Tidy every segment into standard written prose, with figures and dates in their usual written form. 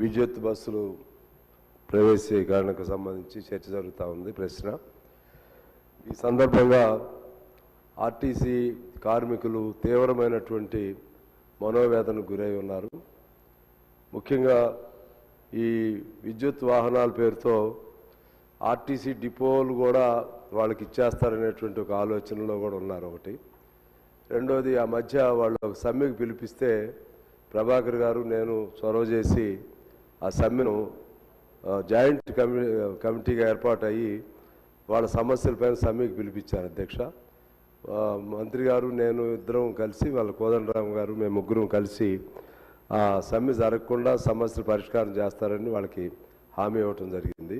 విద్యుత్ బస్సులు ప్రవేశీకరణకు సంబంధించి చర్చ జరుగుతూ ఉంది. ప్రశ్న ఈ సందర్భంగా ఆర్టీసీ కార్మికులు తీవ్రమైనటువంటి మనోవేదనకు గురై ఉన్నారు. ముఖ్యంగా ఈ విద్యుత్ వాహనాల పేరుతో ఆర్టీసీ డిపోలు కూడా వాళ్ళకి ఇచ్చేస్తారనేటువంటి ఒక ఆలోచనలో కూడా ఉన్నారు. ఒకటి. రెండోది, ఆ మధ్య వాళ్ళు ఒక సమ్మెకు పిలిపిస్తే ప్రభాకర్ గారు నేను చొరవ చేసి ఆ సమ్మెను జాయింట్ కమిటీగా ఏర్పాటు అయ్యి వాళ్ళ సమస్యలపైన సమ్మెకు పిలిపించాను. అధ్యక్ష, మంత్రి గారు నేను ఇద్దరం కలిసి వాళ్ళ కోదండరామ్ గారు మేము ముగ్గురం కలిసి ఆ సమ్మె జరగకుండా సమస్యలు పరిష్కారం చేస్తారని వాళ్ళకి హామీ ఇవ్వటం జరిగింది.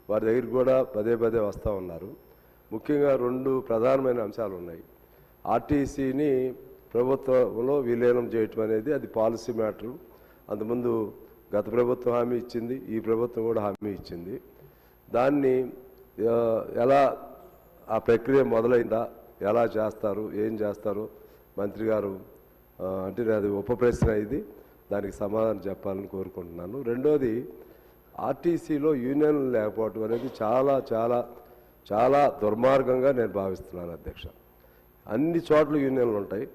వారి దగ్గరికి కూడా పదే పదే వస్తూ ఉన్నారు. ముఖ్యంగా రెండు ప్రధానమైన అంశాలు ఉన్నాయి. ఆర్టీసీని ప్రభుత్వంలో విలీనం చేయటం అనేది అది పాలసీ మ్యాటరు. అంతకుముందు గత ప్రభుత్వం హామీ ఇచ్చింది, ఈ ప్రభుత్వం కూడా హామీ ఇచ్చింది. దాన్ని ఎలా ఆ ప్రక్రియ మొదలైందా, ఎలా చేస్తారు, ఏం చేస్తారు మంత్రి గారు అంటే అది ఉప ప్రశ్న. ఇది దానికి సమాధానం చెప్పాలని కోరుకుంటున్నాను. రెండోది, ఆర్టీసీలో యూనియన్లు లేకపోవడం అనేది చాలా చాలా చాలా దుర్మార్గంగా నేను భావిస్తున్నాను. అధ్యక్ష, అన్ని చోట్ల యూనియన్లు ఉంటాయి,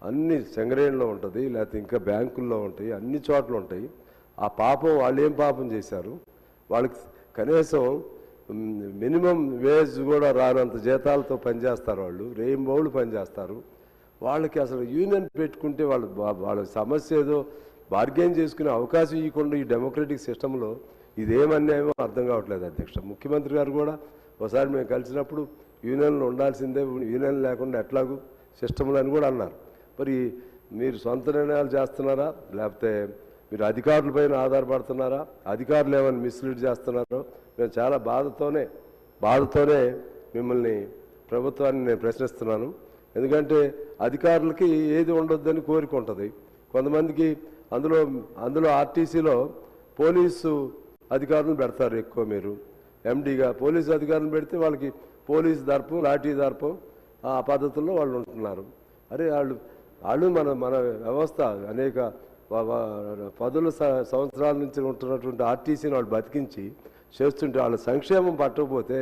అన్ని సింగరేణిలో ఉంటుంది, లేకపోతే ఇంకా బ్యాంకుల్లో ఉంటాయి, అన్ని చోట్ల ఉంటాయి. ఆ పాపం వాళ్ళు ఏం పాపం చేశారు? వాళ్ళకి కనీసం మినిమం వేజ్ కూడా రానంత జీతాలతో పనిచేస్తారు. వాళ్ళు రేయింబౌళ్ళు పనిచేస్తారు. వాళ్ళకి అసలు యూనియన్ పెట్టుకుంటే వాళ్ళ సమస్య ఏదో బార్గెన్ చేసుకునే అవకాశం ఇవ్వకుండా ఈ డెమోక్రటిక్ సిస్టంలో ఇదేమన్యాయమో అర్థం కావట్లేదు. అధ్యక్ష, ముఖ్యమంత్రి గారు కూడా ఒకసారి మేము కలిసినప్పుడు యూనియన్లు ఉండాల్సిందే, యూనియన్ లేకుండా ఎట్లాగూ సిస్టంలో అని కూడా అన్నారు. మరి మీరు సొంత నిర్ణయాలు చేస్తున్నారా, లేకపోతే మీరు అధికారులపైన ఆధారపడుతున్నారా, అధికారులు ఏమైనా మిస్లీడ్ చేస్తున్నారో మేము చాలా బాధతోనే మిమ్మల్ని ప్రభుత్వాన్ని నేను ప్రశ్నిస్తున్నాను. ఎందుకంటే అధికారులకి ఏది ఉండొద్దని కోరిక ఉంటుంది. కొంతమందికి అందులో ఆర్టీసీలో పోలీసు అధికారులను పెడతారు ఎక్కువ. మీరు ఎండీగా పోలీసు అధికారులను పెడితే వాళ్ళకి పోలీసు దర్పం, లాఠీ దర్పం ఆ పద్ధతుల్లో వాళ్ళు ఉంటున్నారు. అరే వాళ్ళు మన వ్యవస్థ అనేక పదుల సంవత్సరాల నుంచి ఉంటున్నటువంటి ఆర్టీసీని వాళ్ళు బతికించి చేస్తుంటే వాళ్ళ సంక్షేమం పట్టకపోతే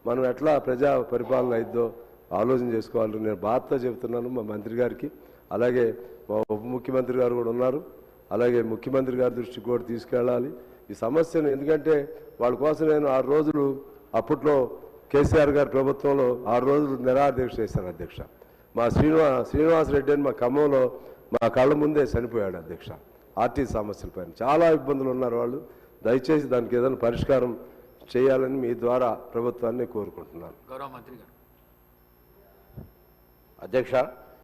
మనం ఎట్లా ప్రజా పరిపాలన అయిద్దో ఆలోచన చేసుకోవాలని నేను బాధతో చెబుతున్నాను మా మంత్రి గారికి. అలాగే మా ఉప ముఖ్యమంత్రి గారు కూడా ఉన్నారు. అలాగే ముఖ్యమంత్రి గారి దృష్టికి కూడా తీసుకెళ్ళాలి ఈ సమస్యను. ఎందుకంటే వాళ్ళ కోసం నేను 6 రోజులు అప్పట్లో కేసీఆర్ గారి ప్రభుత్వంలో 6 రోజులు నిరాదీక్ష చేశాను. అధ్యక్ష, మా శ్రీనివాసరెడ్డి అని మా ఖమ్మంలో మా కళ్ళ ముందే చనిపోయాడు. అధ్యక్ష, ఆర్టీసీ సమస్యలపైన చాలా ఇబ్బందులు ఉన్నారు వాళ్ళు. దయచేసి దానికి ఏదైనా పరిష్కారం చేయాలని మీ ద్వారా ప్రభుత్వాన్ని కోరుకుంటున్నాను. గౌరవ మంత్రి గారు. అధ్యక్ష,